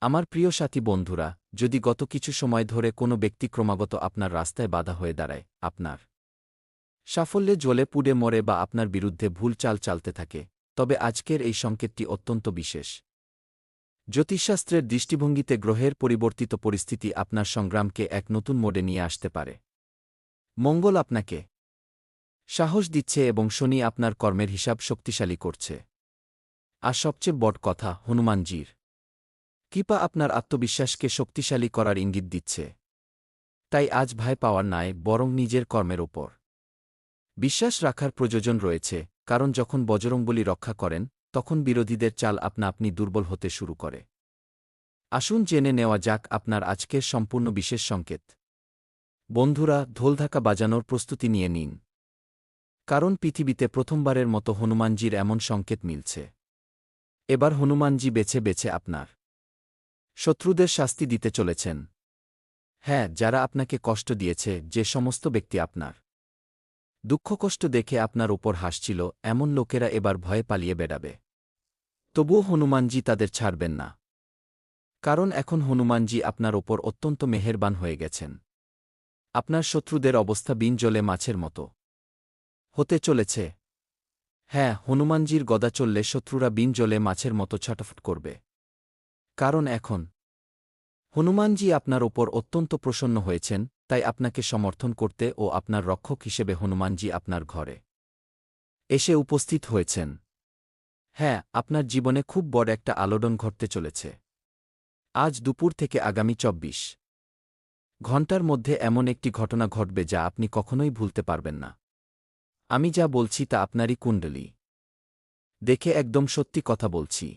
আমার প্রিয় সাথী বন্ধুরা, যদি গত কিছু সময় ধরে কোনো ব্যক্তি ক্রমাগত আপনার রাস্তায় বাধা হয়ে দাঁড়ায়, আপনার সাফল্যে জ্বলে পুড়ে মরে বা আপনার বিরুদ্ধে ভুল চাল চালতে থাকে, তবে আজকের এই সংকেতটি অত্যন্ত বিশেষ। জ্যোতিষশাস্ত্রের দৃষ্টিভঙ্গিতে গ্রহের পরিবর্তিত পরিস্থিতি আপনার সংগ্রামকে এক নতুন মোডে নিয়ে আসতে পারে। মঙ্গল আপনাকে সাহস দিচ্ছে এবং শনি আপনার কর্মের হিসাব শক্তিশালী করছে। আর সবচেয়ে বড় কথা, হনুমানজির কৃপা আপনার আত্মবিশ্বাসকে শক্তিশালী করার ইঙ্গিত দিচ্ছে। তাই আজ ভয় পাওয়ার নয়, বরং নিজের কর্মের ওপর বিশ্বাস রাখার প্রয়োজন রয়েছে, কারণ যখন বজরংবলী রক্ষা করেন, তখন বিরোধীদের চাল আপনা আপনি দুর্বল হতে শুরু করে। আসুন জেনে নেওয়া যাক আপনার আজকের সম্পূর্ণ বিশেষ সংকেত। বন্ধুরা, ঢোলঢাকা বাজানোর প্রস্তুতি নিয়ে নিন, কারণ পৃথিবীতে প্রথমবারের মতো হনুমানজির এমন সংকেত মিলছে। এবার হনুমানজি বেছে বেছে আপনার শত্রুদের শাস্তি দিতে চলেছেন। হ্যাঁ, যারা আপনাকে কষ্ট দিয়েছে, যে সমস্ত ব্যক্তি আপনার দুঃখকষ্ট দেখে আপনার ওপর হাসছিল, এমন লোকেরা এবার ভয়ে পালিয়ে বেড়াবে। তবুও হনুমানজি তাদের ছাড়বেন না, কারণ এখন হনুমানজি আপনার ওপর অত্যন্ত মেহেরবান হয়ে গেছেন। আপনার শত্রুদের অবস্থা বিন জলে মাছের মতো হতে চলেছে। হ্যাঁ, হনুমানজির গদা চললে শত্রুরা বিন জলে মাছের মতো ছটফট করবে, কারণ এখন হনুমানজি আপনার ওপর অত্যন্ত প্রসন্ন হয়েছেন। তাই আপনাকে সমর্থন করতে ও আপনার রক্ষক হিসেবে হনুমানজি আপনার ঘরে এসে উপস্থিত হয়েছেন। হ্যাঁ, আপনার জীবনে খুব বড় একটা আলোড়ন ঘটতে চলেছে। আজ দুপুর থেকে আগামী ২৪ ঘণ্টার মধ্যে এমন একটি ঘটনা ঘটবে যা আপনি কখনোই ভুলতে পারবেন না। আমি যা বলছি তা আপনারই কুণ্ডলী দেখে একদম সত্যি কথা বলছি।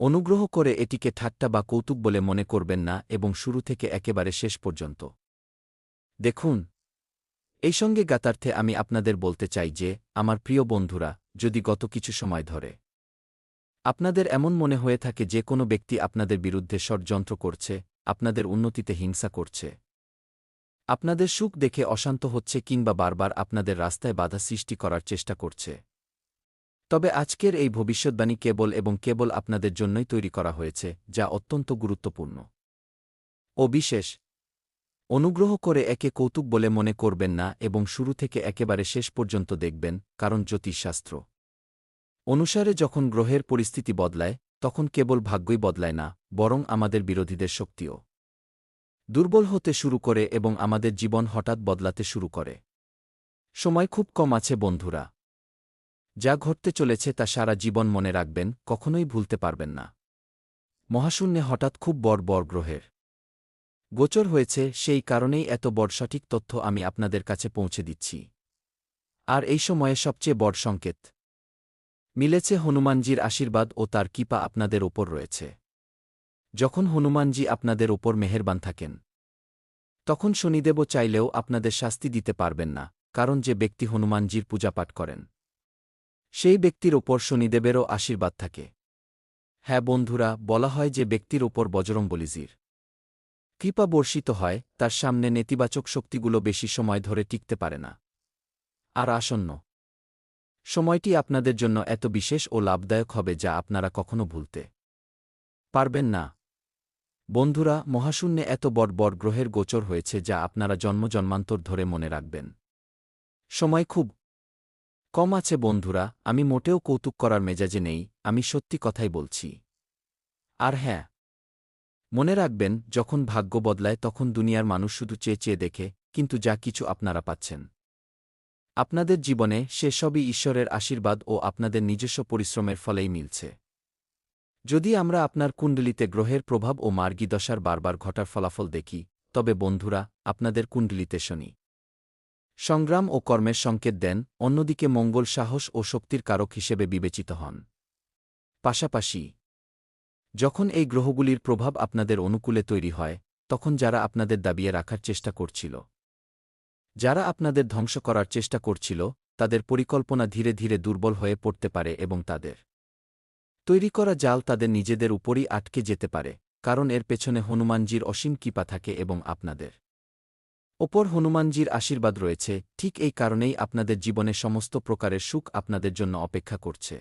অনুগ্রহ করে এটিকে ঠাট্টা বা কৌতুক বলে মনে করবেন না এবং শুরু থেকে একেবারে শেষ পর্যন্ত দেখুন। এই সঙ্গে গাতার্থে আমি আপনাদের বলতে চাই যে, আমার প্রিয় বন্ধুরা, যদি গত কিছু সময় ধরে আপনাদের এমন মনে হয়ে থাকে যে কোনো ব্যক্তি আপনাদের বিরুদ্ধে ষড়যন্ত্র করছে, আপনাদের উন্নতিতে হিংসা করছে, আপনাদের সুখ দেখে অশান্ত হচ্ছে কিংবা বারবার আপনাদের রাস্তায় বাধা সৃষ্টি করার চেষ্টা করছে, তবে আজকের এই ভবিষ্যদ্বাণী কেবল এবং কেবল আপনাদের জন্যই তৈরি করা হয়েছে, যা অত্যন্ত গুরুত্বপূর্ণ ও বিশেষ। অনুগ্রহ করে একে কৌতুক বলে মনে করবেন না এবং শুরু থেকে একেবারে শেষ পর্যন্ত দেখবেন, কারণ জ্যোতিষশাস্ত্র অনুসারে যখন গ্রহের পরিস্থিতি বদলায়, তখন কেবল ভাগ্যই বদলায় না, বরং আমাদের বিরোধীদের শক্তিও দুর্বল হতে শুরু করে এবং আমাদের জীবন হঠাৎ বদলাতে শুরু করে। সময় খুব কম আছে বন্ধুরা। যা ঘটতে চলেছে তা সারা জীবন মনে রাখবেন, কখনোই ভুলতে পারবেন না। মহাশূন্যে হঠাৎ খুব বড় বড় গ্রহের গোচর হয়েছে, সেই কারণেই এত বড় সঠিক তথ্য আমি আপনাদের কাছে পৌঁছে দিচ্ছি। আর এই সময়ে সবচেয়ে বড় সংকেত মিলেছে, হনুমানজির আশীর্বাদ ও তার কৃপা আপনাদের ওপর রয়েছে। যখন হনুমানজি আপনাদের ওপর মেহেরবান থাকেন, তখন শনিদেবও চাইলেও আপনাদের শাস্তি দিতে পারবেন না, কারণ যে ব্যক্তি হনুমানজির পূজাপাঠ করেন, সেই ব্যক্তির ওপর শনিদেবেরও আশীর্বাদ থাকে। হ্যাঁ বন্ধুরা, বলা হয় যে ব্যক্তির ওপর বজরংবলীজির কৃপা বর্ষিত হয়, তার সামনে নেতিবাচক শক্তিগুলো বেশি সময় ধরে টিকতে পারে না। আর আসন্ন সময়টি আপনাদের জন্য এত বিশেষ ও লাভদায়ক হবে যা আপনারা কখনো ভুলতে পারবেন না। বন্ধুরা, মহাশূন্যে এত বড় বড় গ্রহের গোচর হয়েছে যা আপনারা জন্ম জন্মান্তর ধরে মনে রাখবেন। সময় খুব কম আছে বন্ধুরা, আমি মোটেও কৌতুক করার মেজাজে নেই, আমি সত্যি কথাই বলছি। আর হ্যাঁ, মনে রাখবেন, যখন ভাগ্য বদলায় তখন দুনিয়ার মানুষ শুধু চেয়ে চেয়ে দেখে, কিন্তু যা কিছু আপনারা পাচ্ছেন আপনাদের জীবনে, সে সবই ঈশ্বরের আশীর্বাদ ও আপনাদের নিজস্ব পরিশ্রমের ফলেই মিলছে। যদি আমরা আপনার কুণ্ডলিতে গ্রহের প্রভাব ও মার্গীদশার বারবার ঘটার ফলাফল দেখি, তবে বন্ধুরা, আপনাদের কুণ্ডলিতে শনি সংগ্রাম ও কর্মের সংকেত দেন, অন্যদিকে মঙ্গল সাহস ও শক্তির কারক হিসেবে বিবেচিত হন। পাশাপাশি যখন এই গ্রহগুলির প্রভাব আপনাদের অনুকূলে তৈরি হয়, তখন যারা আপনাদের দাবিয়ে রাখার চেষ্টা করছিল, যারা আপনাদের ধ্বংস করার চেষ্টা করছিল, তাদের পরিকল্পনা ধীরে ধীরে দুর্বল হয়ে পড়তে পারে এবং তাদের তৈরি করা জাল তাদের নিজেদের উপরই আটকে যেতে পারে, কারণ এর পেছনে হনুমানজির অসীম কৃপা থাকে এবং আপনাদের ওপর হনুমানজির আশীর্বাদ রয়েছে। ঠিক এই কারণেই আপনাদের জীবনে সমস্ত প্রকারের সুখ আপনাদের জন্য অপেক্ষা করছে।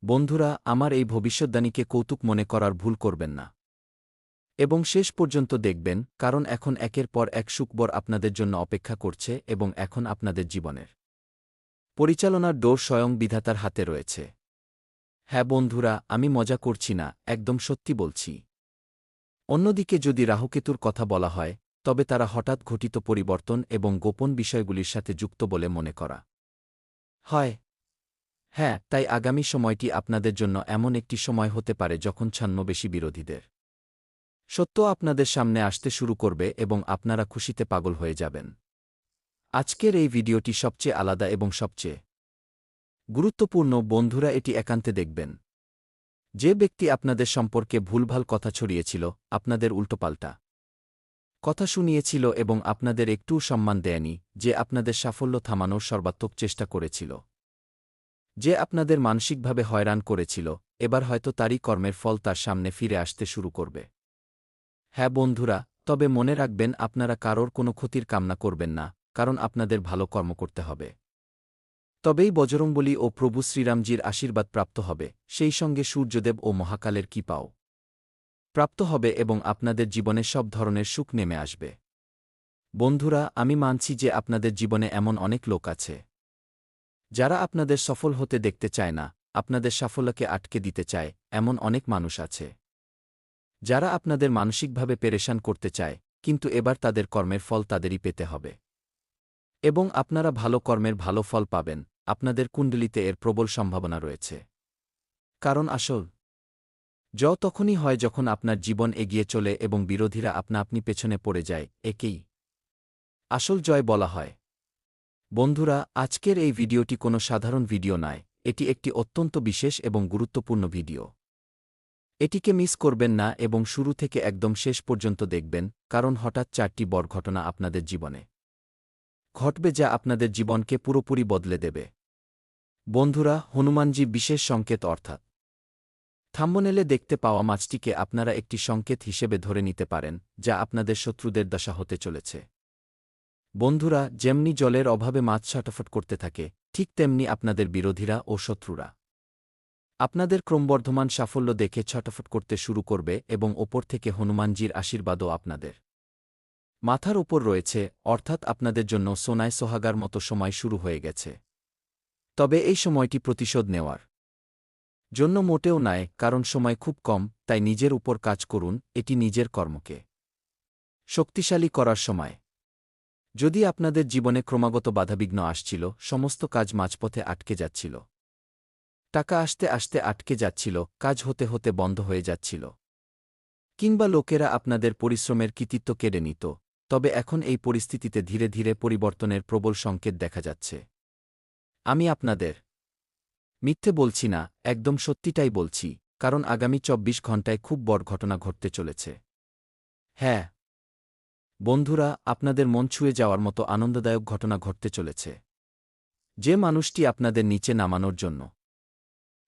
বন্ধুরা, আমার এই ভবিষ্যদ্বাণীকে কৌতুক মনে করার ভুল করবেন না এবং শেষ পর্যন্ত দেখবেন, কারণ এখন একের পর এক সুখবর আপনাদের জন্য অপেক্ষা করছে এবং এখন আপনাদের জীবনের পরিচালনার ডোর স্বয়ং বিধাতার হাতে রয়েছে। হ্যাঁ বন্ধুরা, আমি মজা করছি না, একদম সত্যি বলছি। অন্যদিকে যদি রাহুকেতুর কথা বলা হয়, তবে তারা হঠাৎ ঘটিত পরিবর্তন এবং গোপন বিষয়গুলির সাথে যুক্ত বলে মনে করা হয়। হ্যাঁ, তাই আগামী সময়টি আপনাদের জন্য এমন একটি সময় হতে পারে যখন ছদ্মবেশী বিরোধীদের সত্য আপনাদের সামনে আসতে শুরু করবে এবং আপনারা খুশিতে পাগল হয়ে যাবেন। আজকের এই ভিডিওটি সবচেয়ে আলাদা এবং সবচেয়ে গুরুত্বপূর্ণ। বন্ধুরা, এটি একান্তে দেখবেন। যে ব্যক্তি আপনাদের সম্পর্কে ভুলভাল কথা ছড়িয়েছিল, আপনাদের উল্টোপাল্টা কথা শুনিয়েছিল এবং আপনাদের একটুও সম্মান দেয়নি, যে আপনাদের সাফল্য থামানোর সর্বাত্মক চেষ্টা করেছিল, যে আপনাদের মানসিকভাবে হয়রান করেছিল, এবার হয়তো তারই কর্মের ফল তার সামনে ফিরে আসতে শুরু করবে। হ্যাঁ বন্ধুরা, তবে মনে রাখবেন, আপনারা কারোর কোনো ক্ষতির কামনা করবেন না, কারণ আপনাদের ভালো কর্ম করতে হবে। তবেই বজরংবলী ও প্রভু শ্রীরামজির আশীর্বাদ প্রাপ্ত হবে, সেই সঙ্গে সূর্যদেব ও মহাকালের কৃপাও প্রাপ্ত হবে এবং আপনাদের জীবনে সব ধরনের সুখ নেমে আসবে। বন্ধুরা, আমি মানছি যে আপনাদের জীবনে এমন অনেক লোক আছে যারা আপনাদের সফল হতে দেখতে চায় না, আপনাদের সাফল্যকে আটকে দিতে চায়। এমন অনেক মানুষ আছে যারা আপনাদের মানসিকভাবে পেরেশান করতে চায়, কিন্তু এবার তাদের কর্মের ফল তাদেরই পেতে হবে এবং আপনারা ভালো কর্মের ভালো ফল পাবেন। আপনাদের কুণ্ডলিতে এর প্রবল সম্ভাবনা রয়েছে, কারণ আসল তখনই হয় যখন আপনার জীবন এগিয়ে চলে এবং বিরোধীরা আপনা আপনি পেছনে পড়ে যায়। একেই আসল জয় বলা হয়। বন্ধুরা, আজকের এই ভিডিওটি কোনো সাধারণ ভিডিও নয়, এটি একটি অত্যন্ত বিশেষ এবং গুরুত্বপূর্ণ ভিডিও। এটিকে মিস করবেন না এবং শুরু থেকে একদম শেষ পর্যন্ত দেখবেন, কারণ হঠাৎ 4টি বড় ঘটনা আপনাদের জীবনে ঘটবে যা আপনাদের জীবনকে পুরোপুরি বদলে দেবে। বন্ধুরা, হনুমানজি বিশেষ সংকেত অর্থাৎ থাম্বনেলে দেখতে পাওয়া মাছটিকে আপনারা একটি সংকেত হিসেবে ধরে নিতে পারেন, যা আপনাদের শত্রুদের দশা হতে চলেছে। বন্ধুরা, যেমনি জলের অভাবে মাছ ছটফট করতে থাকে, ঠিক তেমনি আপনাদের বিরোধীরা ও শত্রুরা আপনাদের ক্রমবর্ধমান সাফল্য দেখে ছটফট করতে শুরু করবে এবং ওপর থেকে হনুমানজির আশীর্বাদও আপনাদের মাথার ওপর রয়েছে, অর্থাৎ আপনাদের জন্য সোনায় সোহাগার মতো সময় শুরু হয়ে গেছে। তবে এই সময়টি প্রতিশোধ নেওয়ার জন্য মোটেও নয়, কারণ সময় খুব কম। তাই নিজের উপর কাজ করুন, এটি নিজের কর্মকে শক্তিশালী করার সময়। যদি আপনাদের জীবনে ক্রমাগত বাধাবিঘ্ন আসছিল, সমস্ত কাজ মাঝপথে আটকে যাচ্ছিল, টাকা আসতে আসতে আটকে যাচ্ছিল, কাজ হতে হতে বন্ধ হয়ে যাচ্ছিল, কিংবা লোকেরা আপনাদের পরিশ্রমের কৃতিত্ব কেড়ে নিত, তবে এখন এই পরিস্থিতিতে ধীরে ধীরে পরিবর্তনের প্রবল সংকেত দেখা যাচ্ছে। আমি আপনাদের মিথ্যে বলছি না, একদম সত্যিটাই বলছি, কারণ আগামী 24 ঘণ্টায় খুব বড় ঘটনা ঘটতে চলেছে। হ্যাঁ বন্ধুরা, আপনাদের মন ছুঁয়ে যাওয়ার মতো আনন্দদায়ক ঘটনা ঘটতে চলেছে। যে মানুষটি আপনাদের নিচে নামানোর জন্য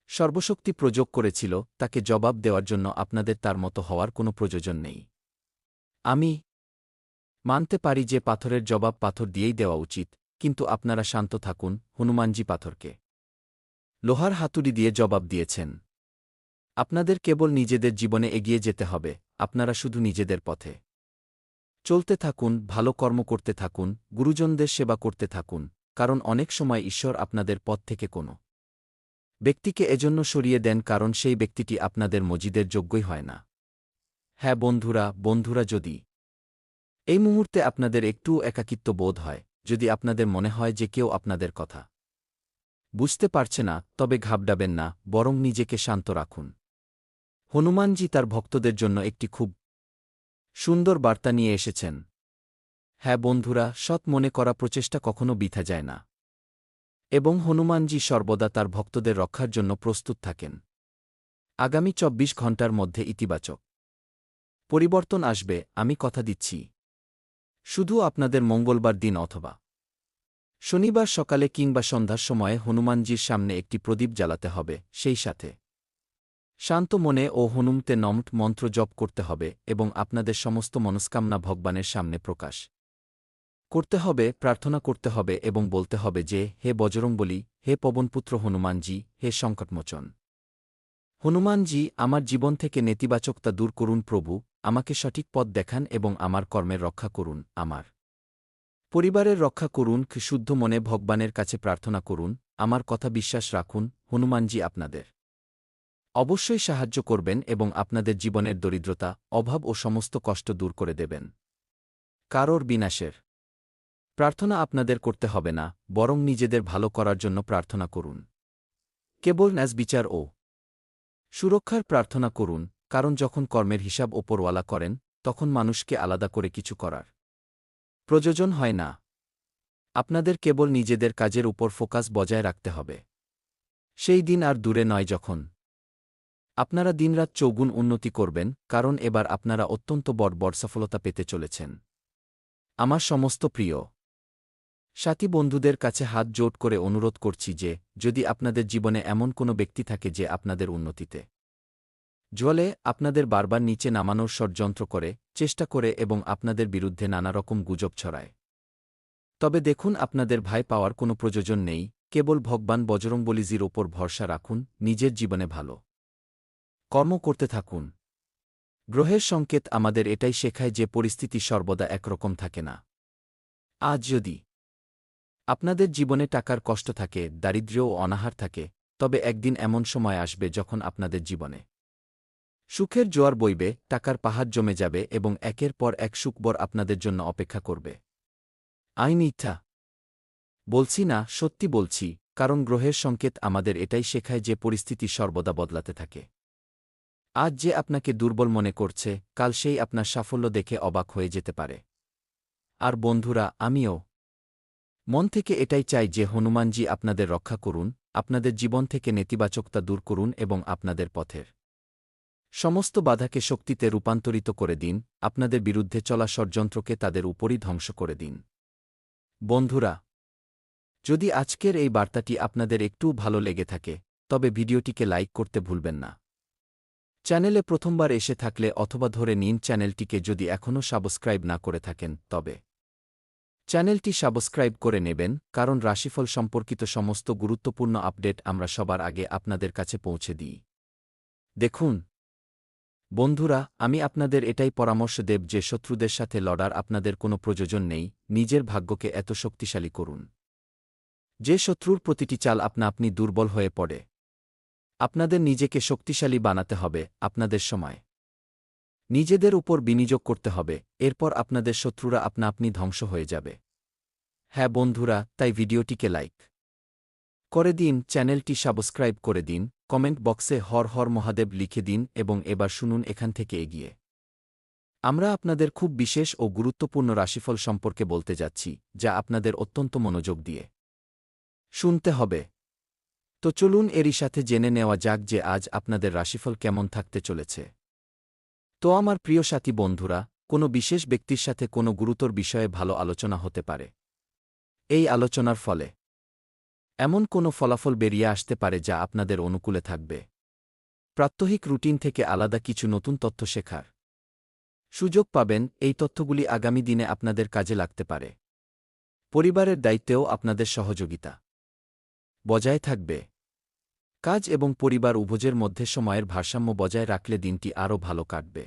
সর্বশক্তি প্রয়োগ করেছিল, তাকে জবাব দেওয়ার জন্য আপনাদের তার মতো হওয়ার কোনো প্রয়োজন নেই। আমি মানতে পারি যে পাথরের জবাব পাথর দিয়েই দেওয়া উচিত, কিন্তু আপনারা শান্ত থাকুন। হনুমানজি পাথরকে লোহার হাতুড়ি দিয়ে জবাব দিয়েছেন। আপনাদের কেবল নিজেদের জীবনে এগিয়ে যেতে হবে, আপনারা শুধু নিজেদের পথে চলতে থাকুন, ভালো কর্ম করতে থাকুন, গুরুজনদের সেবা করতে থাকুন, কারণ অনেক সময় ঈশ্বর আপনাদের পথ থেকে কোনো ব্যক্তিকে এজন্য সরিয়ে দেন কারণ সেই ব্যক্তিটি আপনাদের মজিদের যোগ্যই হয় না। হ্যাঁ বন্ধুরা, যদি এই মুহূর্তে আপনাদের একটুও একাকিত্ব বোধ হয়, যদি আপনাদের মনে হয় যে কেউ আপনাদের কথা বুঝতে পারছে না, তবে ঘাবড়াবেন না, বরং নিজেকে শান্ত রাখুন। হনুমানজি তার ভক্তদের জন্য একটি খুব সুন্দর বার্তা নিয়ে এসেছেন। হ্যাঁ বন্ধুরা, সৎ মনে করা প্রচেষ্টা কখনো বৃথা যায় না এবং হনুমানজি সর্বদা তার ভক্তদের রক্ষার জন্য প্রস্তুত থাকেন। আগামী 24 ঘণ্টার মধ্যে ইতিবাচক পরিবর্তন আসবে, আমি কথা দিচ্ছি। শুধু আপনাদের মঙ্গলবার দিন অথবা শনিবার সকালে কিংবা সন্ধ্যার সময়ে হনুমানজির সামনে একটি প্রদীপ জ্বালাতে হবে, সেই সাথে শান্ত মনে ও হনুমতে নমঃ মন্ত্র জপ করতে হবে এবং আপনাদের সমস্ত মনস্কামনা ভগবানের সামনে প্রকাশ করতে হবে, প্রার্থনা করতে হবে এবং বলতে হবে যে, হে বজরংবলী, হে পবনপুত্র হনুমানজি, হে সংকটমোচন, হনুমানজি, আমার জীবন থেকে নেতিবাচকতা দূর করুন প্রভু, আমাকে সঠিক পথ দেখান এবং আমার কর্মের রক্ষা করুন, আমার পরিবারের রক্ষা করুন। শুদ্ধ মনে ভগবানের কাছে প্রার্থনা করুন, আমার কথা বিশ্বাস রাখুন, হনুমানজি আপনাদের অবশ্যই সাহায্য করবেন এবং আপনাদের জীবনের দরিদ্রতা, অভাব ও সমস্ত কষ্ট দূর করে দেবেন। কারোর বিনাশের প্রার্থনা আপনাদের করতে হবে না, বরং নিজেদের ভালো করার জন্য প্রার্থনা করুন। কেবল ন্যায় বিচার ও সুরক্ষার প্রার্থনা করুন, কারণ যখন কর্মের হিসাব ওপরওয়ালা করেন, তখন মানুষকে আলাদা করে কিছু করার প্রয়োজন হয় না। আপনাদের কেবল নিজেদের কাজের উপর ফোকাস বজায় রাখতে হবে। সেই দিন আর দূরে নয় যখন আপনারা দিনরাত চৌগুণ উন্নতি করবেন, কারণ এবার আপনারা অত্যন্ত বড় সফলতা পেতে চলেছেন। আমার সমস্ত প্রিয় সাথী বন্ধুদের কাছে হাত জোট করে অনুরোধ করছি যে, যদি আপনাদের জীবনে এমন কোনো ব্যক্তি থাকে যে আপনাদের উন্নতিতে জলে আপনাদের বারবার নিচে নামানোর ষড়যন্ত্র করে, চেষ্টা করে এবং আপনাদের বিরুদ্ধে নানারকম গুজব ছড়ায়, তবে দেখুন, আপনাদের ভয় পাওয়ার কোনো প্রয়োজন নেই। কেবল ভগবান বজরংবলীজির ওপর ভরসা রাখুন, নিজের জীবনে ভালো কর্ম করতে থাকুন। গ্রহের সংকেত আমাদের এটাই শেখায় যে পরিস্থিতি সর্বদা একরকম থাকে না। আজ যদি আপনাদের জীবনে টাকার কষ্ট থাকে, দারিদ্র্য ও অনাহার থাকে, তবে একদিন এমন সময় আসবে যখন আপনাদের জীবনে সুখের জোয়ার বইবে, টাকার পাহাড় জমে যাবে এবং একের পর এক সুখবর আপনাদের জন্য অপেক্ষা করবে। মিথ্যা বলছি না, সত্যি বলছি, কারণ গ্রহের সংকেত আমাদের এটাই শেখায় যে পরিস্থিতি সর্বদা বদলাতে থাকে। আজ যে আপনাকে দুর্বল মনে করছে, কাল সেই আপনার সাফল্য দেখে অবাক হয়ে যেতে পারে। আর বন্ধুরা, আমিও মন থেকে এটাই চাই যে হনুমানজি আপনাদের রক্ষা করুন, আপনাদের জীবন থেকে নেতিবাচকতা দূর করুন এবং আপনাদের পথের সমস্ত বাধাকে শক্তিতে রূপান্তরিত করে দিন, আপনাদের বিরুদ্ধে চলা ষড়যন্ত্রকে তাদের উপরই ধ্বংস করে দিন। বন্ধুরা, যদি আজকের এই বার্তাটি আপনাদের একটু ভালো লেগে থাকে, তবে ভিডিওটিকে লাইক করতে ভুলবেন না। চ্যানেলে প্রথমবার এসে থাকলে অথবা ধরে নিন চ্যানেলটিকে যদি এখনও সাবস্ক্রাইব না করে থাকেন, তবে চ্যানেলটি সাবস্ক্রাইব করে নেবেন, কারণ রাশিফল সম্পর্কিত সমস্ত গুরুত্বপূর্ণ আপডেট আমরা সবার আগে আপনাদের কাছে পৌঁছে দিই। দেখুন বন্ধুরা, আমি আপনাদের এটাই পরামর্শ দেব যে শত্রুদের সাথে লড়ার আপনাদের কোনো প্রয়োজন নেই, নিজের ভাগ্যকে এত শক্তিশালী করুন যে শত্রুর প্রতিটি চাল আপনি দুর্বল হয়ে পড়ে। আপনাদের নিজেকে শক্তিশালী বানাতে হবে, আপনাদের সময় নিজেদের উপর বিনিয়োগ করতে হবে, এরপর আপনাদের শত্রুরা আপনি ধ্বংস হয়ে যাবে। হ্যাঁ বন্ধুরা, তাই ভিডিওটিকে লাইক করে দিন, চ্যানেলটি সাবস্ক্রাইব করে দিন, কমেন্ট বক্সে হর হর মহাদেব লিখে দিন এবং এবার শুনুন এখান থেকে এগিয়ে আমরা আপনাদের খুব বিশেষ ও গুরুত্বপূর্ণ রাশিফল সম্পর্কে বলতে যাচ্ছি, যা আপনাদের অত্যন্ত মনোযোগ দিয়ে শুনতে হবে। তো চলুন এরই সাথে জেনে নেওয়া যাক যে আজ আপনাদের রাশিফল কেমন থাকতে চলেছে। তো আমার প্রিয় সাথী বন্ধুরা, কোনো বিশেষ ব্যক্তির সাথে কোনো গুরুতর বিষয়ে ভালো আলোচনা হতে পারে। এই আলোচনার ফলে এমন কোনো ফলাফল বেরিয়ে আসতে পারে যা আপনাদের অনুকূলে থাকবে। প্রাত্যহিক রুটিন থেকে আলাদা কিছু নতুন তথ্য শেখার সুযোগ পাবেন, এই তথ্যগুলি আগামী দিনে আপনাদের কাজে লাগতে পারে। পরিবারের দায়িত্বেও আপনাদের সহযোগিতা বজায় থাকবে। কাজ এবং পরিবার উভয়ের মধ্যে সময়ের ভারসাম্য বজায় রাখলে দিনটি আরও ভালো কাটবে।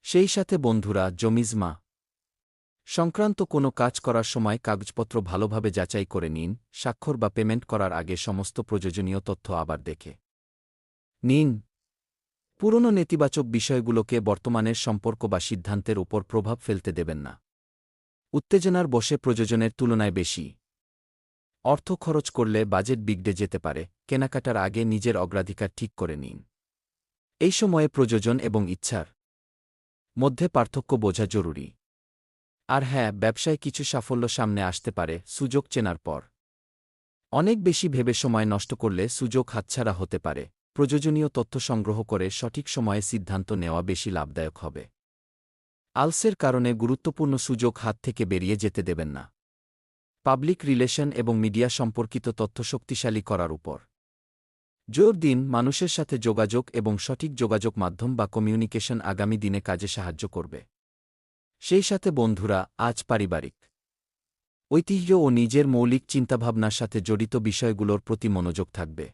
সেই সাথে বন্ধুরা, জমিজমা সংক্রান্ত কোনো কাজ করার সময় কাগজপত্র ভালোভাবে যাচাই করে নিন, স্বাক্ষর বা পেমেন্ট করার আগে সমস্ত প্রয়োজনীয় তথ্য আবার দেখে নিন। পুরনো নেতিবাচক বিষয়গুলোকে বর্তমানের সম্পর্ক বা সিদ্ধান্তের উপর প্রভাব ফেলতে দেবেন না। উত্তেজনার বশে প্রয়োজনের তুলনায় বেশি অর্থ খরচ করলে বাজেট বিগড়ে যেতে পারে, কেনাকাটার আগে নিজের অগ্রাধিকার ঠিক করে নিন। এই সময়ে প্রয়োজন এবং ইচ্ছার মধ্যে পার্থক্য বোঝা জরুরি। আর হ্যাঁ, ব্যবসায় কিছু সাফল্য সামনে আসতে পারে সুযোগ চেনার পর। অনেক বেশি ভেবে সময় নষ্ট করলে সুযোগ হাতছাড়া হতে পারে। প্রয়োজনীয় তথ্য সংগ্রহ করে সঠিক সময়ে সিদ্ধান্ত নেওয়া বেশি লাভদায়ক হবে। আলসের কারণে গুরুত্বপূর্ণ সুযোগ হাত থেকে বেরিয়ে যেতে দেবেন না। পাবলিক রিলেশন এবং মিডিয়া সম্পর্কিত তথ্য শক্তিশালী করার উপর জোর দিন। মানুষের সাথে যোগাযোগ এবং সঠিক যোগাযোগ মাধ্যম বা কমিউনিকেশন আগামী দিনে কাজে সাহায্য করবে। সেই সাথে বন্ধুরা, আজ পারিবারিক ঐতিহ্য ও নিজের মৌলিক চিন্তাভাবনার সাথে জড়িত বিষয়গুলোর প্রতি মনোযোগ থাকবে।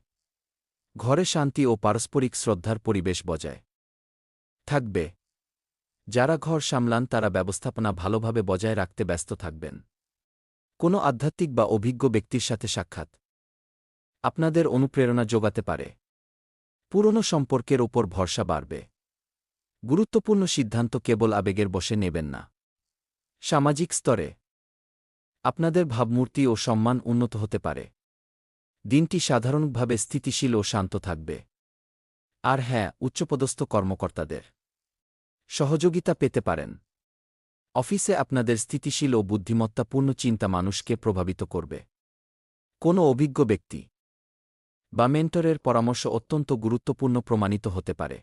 ঘরে শান্তি ও পারস্পরিক শ্রদ্ধার পরিবেশ বজায় থাকবে। যারা ঘর সামলান তারা ব্যবস্থাপনা ভালোভাবে বজায় রাখতে ব্যস্ত থাকবেন। কোনো আধ্যাত্মিক বা অভিজ্ঞ ব্যক্তির সাথে সাক্ষাৎ আপনাদের অনুপ্রেরণা যোগাতে পারে। পুরনো সম্পর্কের ওপর ভরসা বাড়বে। গুরুত্বপূর্ণ সিদ্ধান্ত কেবল আবেগের বশে নেবেন না। সামাজিক স্তরে আপনাদের ভাবমূর্তি ও সম্মান উন্নত হতে পারে। দিনটি সাধারণভাবে স্থিতিশীল ও শান্ত থাকবে। আর হ্যাঁ, উচ্চপদস্থ কর্মকর্তাদের সহযোগিতা পেতে পারেন। অফিসে আপনাদের স্থিতিশীল ও বুদ্ধিমত্তাপূর্ণ চিন্তা মানুষকে প্রভাবিত করবে। কোনো অভিজ্ঞ ব্যক্তি বা মেন্টরের পরামর্শ অত্যন্ত গুরুত্বপূর্ণ প্রমাণিত হতে পারে।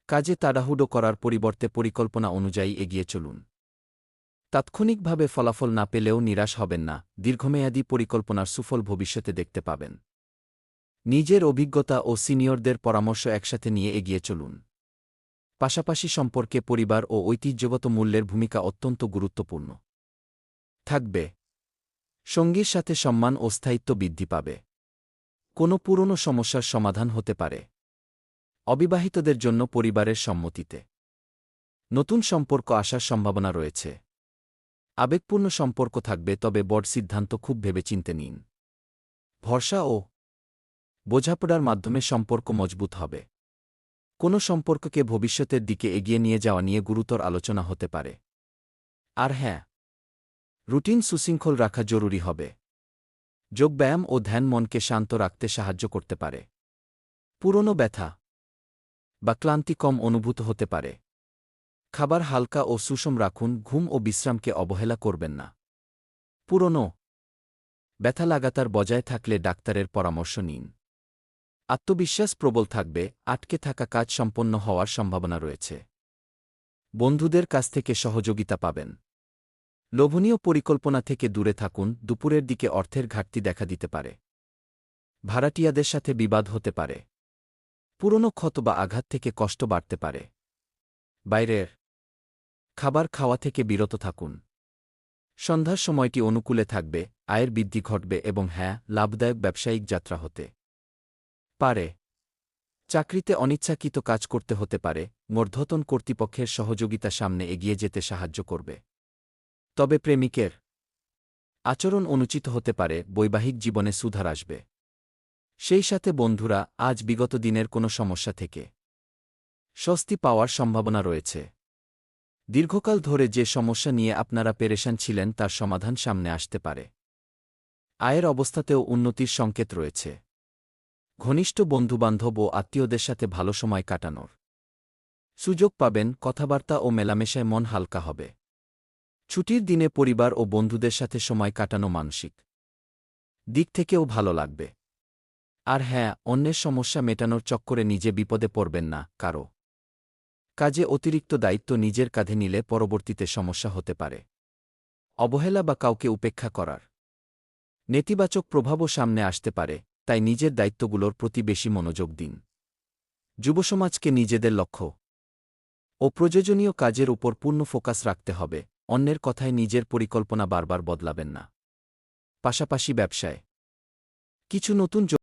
কাজে তাড়াহুড়ো করার পরিবর্তে পরিকল্পনা অনুযায়ী এগিয়ে চলুন। তাৎক্ষণিকভাবে ফলাফল না পেলেও নিরাশ হবেন না, দীর্ঘমেয়াদী পরিকল্পনার সুফল ভবিষ্যতে দেখতে পাবেন। নিজের অভিজ্ঞতা ও সিনিয়রদের পরামর্শ একসাথে নিয়ে এগিয়ে চলুন। পাশাপাশি সম্পর্কে পরিবার ও ঐতিহ্যগত মূল্যের ভূমিকা অত্যন্ত গুরুত্বপূর্ণ থাকবে। সঙ্গীর সাথে সম্মান ও স্থায়িত্ব বৃদ্ধি পাবে। কোনো পুরনো সমস্যার সমাধান হতে পারে। অবিবাহিতদের জন্য পরিবারের সম্মতিতে নতুন সম্পর্ক আসার সম্ভাবনা রয়েছে। আবেগপূর্ণ সম্পর্ক থাকবে, তবে বড় সিদ্ধান্ত খুব ভেবেচিন্তে নিন। ভরসা ও বোঝাপড়ার মাধ্যমে সম্পর্ক মজবুত হবে। কোনো সম্পর্ককে ভবিষ্যতের দিকে এগিয়ে নিয়ে যাওয়া নিয়ে গুরুতর আলোচনা হতে পারে। আর হ্যাঁ, রুটিন সুশৃঙ্খল রাখা জরুরি হবে। যোগব্যায়াম ও ধ্যান মনকে শান্ত রাখতে সাহায্য করতে পারে। পুরনো ব্যথা বা ক্লান্তি কম অনুভূত হতে পারে। খাবার হালকা ও সুষম রাখুন, ঘুম ও বিশ্রামকে অবহেলা করবেন না। পুরনো ব্যথা লাগাতার বজায় থাকলে ডাক্তারের পরামর্শ নিন। আত্মবিশ্বাস প্রবল থাকবে, আটকে থাকা কাজ সম্পন্ন হওয়ার সম্ভাবনা রয়েছে। বন্ধুদের কাছ থেকে সহযোগিতা পাবেন। লোভনীয় পরিকল্পনা থেকে দূরে থাকুন, দুপুরের দিকে অর্থের ঘাটতি দেখা দিতে পারে। ভাড়াটিয়াদের সাথে বিবাদ হতে পারে। পুরনো ক্ষত বা আঘাত থেকে কষ্ট বাড়তে পারে। বাইরের খাবার খাওয়া থেকে বিরত থাকুন। সন্ধ্যার সময়টি অনুকূলে থাকবে, আয়ের বৃদ্ধি ঘটবে এবং হ্যাঁ, লাভদায়ক ব্যবসায়িক যাত্রা হতে পারে। চাকরিতে অনিচ্ছাকৃত কাজ করতে হতে পারে। ঊর্ধ্বতন কর্তৃপক্ষের সহযোগিতা সামনে এগিয়ে যেতে সাহায্য করবে। তবে প্রেমিকের আচরণ অনুচিত হতে পারে, বৈবাহিক জীবনে সুধার আসবে। সেই সাথে বন্ধুরা, আজ বিগত দিনের কোনো সমস্যা থেকে স্বস্তি পাওয়ার সম্ভাবনা রয়েছে। দীর্ঘকাল ধরে যে সমস্যা নিয়ে আপনারা পেরেশান ছিলেন তার সমাধান সামনে আসতে পারে। আয়ের অবস্থাতেও উন্নতির সংকেত রয়েছে। ঘনিষ্ঠ বন্ধুবান্ধব ও আত্মীয়দের সাথে ভালো সময় কাটানোর সুযোগ পাবেন। কথাবার্তা ও মেলামেশায় মন হালকা হবে। ছুটির দিনে পরিবার ও বন্ধুদের সাথে সময় কাটানো মানসিক দিক থেকেও ভালো লাগবে। আর হ্যাঁ, অন্যের সমস্যা মেটানোর চক্করে নিজে বিপদে পড়বেন না। কারো কাজে অতিরিক্ত দায়িত্ব নিজের কাঁধে নিলে পরবর্তীতে সমস্যা হতে পারে। অবহেলা বা কাউকে উপেক্ষা করার নেতিবাচক প্রভাবও সামনে আসতে পারে, তাই নিজের দায়িত্বগুলোর প্রতি বেশি মনোযোগ দিন। যুবসমাজকে নিজেদের লক্ষ্য ও প্রয়োজনীয় কাজের উপর পূর্ণ ফোকাস রাখতে হবে। অন্যের কথায় নিজের পরিকল্পনা বারবার বদলাবেন না। পাশাপাশি ব্যবসায় কিছু নতুন